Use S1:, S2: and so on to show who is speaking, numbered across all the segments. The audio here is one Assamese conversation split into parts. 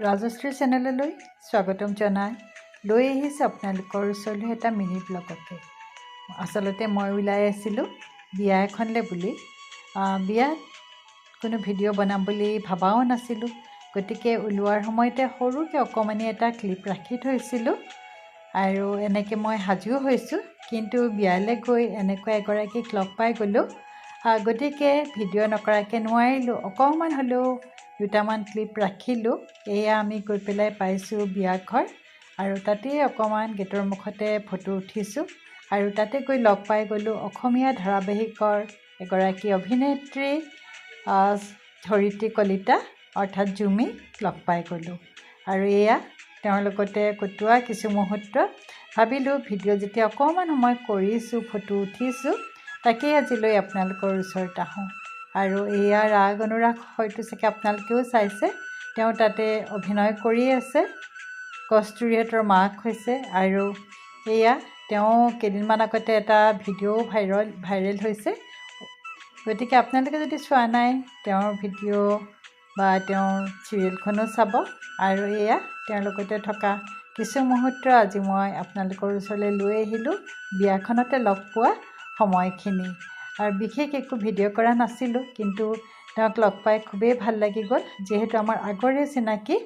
S1: ৰাজশ্ৰী চেনেললৈ স্বাগতম জনাই লৈ আহিছোঁ আপোনালোকৰ ওচৰলৈ এটা মিনি ব্লগকে। আচলতে মই ওলাই আছিলোঁ বিয়া এখনলৈ বুলি। বিয়াত কোনো ভিডিঅ' বনাম বুলি ভবাও নাছিলোঁ, গতিকে ওলোৱাৰ সময়তে সৰুকৈ অকণমানি এটা ক্লিপ ৰাখি থৈছিলোঁ আৰু এনেকৈ মই সাজুও হৈছোঁ। কিন্তু বিয়ালৈ গৈ এনেকুৱা এগৰাকীক লগ পাই গ'লোঁ, গতিকে ভিডিঅ' নকৰাকৈ নোৱাৰিলোঁ। অকণমান হ'লেও দুটামান ক্লিপ ৰাখিলোঁ। এয়া আমি গৈ পেলাই পাইছোঁ বিয়া ঘৰ, আৰু তাতেই অকণমান গেটৰ মুখতে ফটো উঠিছোঁ। আৰু তাতে গৈ লগ পাই গ'লোঁ অসমীয়া ধাৰাবাহিকৰ এগৰাকী অভিনেত্ৰী ধৰিত্ৰী কলিতা অৰ্থাৎ জুমিক লগ পাই গ'লোঁ। আৰু এয়া তেওঁৰ লগতে কটোৱা কিছু মুহূৰ্ত। ভাবিলোঁ ভিডিঅ' যেতিয়া অকণমান সময় কৰিছোঁ, ফটো উঠিছোঁ, তাকেই আজিলৈ আপোনালোকৰ ওচৰত আহোঁ। আৰু এয়া ৰাগ অনুৰাগ হয়তো চাগে আপোনালোকেও চাইছে, তেওঁ তাতে অভিনয় কৰি আছে। কস্তুৰীহঁতৰ মাক হৈছে। আৰু এয়া তেওঁ কেইদিনমান আগতে এটা ভিডিঅ' ভাইৰেল হৈছে, গতিকে আপোনালোকে যদি চোৱা নাই তেওঁৰ ভিডিঅ' বা তেওঁৰ চিৰিয়েলখনো চাব। আৰু এয়া তেওঁৰ লগতে থকা কিছু মুহূৰ্ত আজি মই আপোনালোকৰ ওচৰলৈ লৈ আহিলোঁ বিয়াখনতে লগ পোৱা সময়খিনি। আৰু বিশেষ একো ভিডিঅ' কৰা নাছিলোঁ, কিন্তু তেওঁক লগ পাই খুবেই ভাল লাগি গ'ল। যিহেতু আমাৰ আগৰে চিনাকি,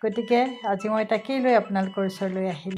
S1: গতিকে আজি মই তাকেই লৈ আপোনালোকৰ ওচৰলৈ আহিলোঁ।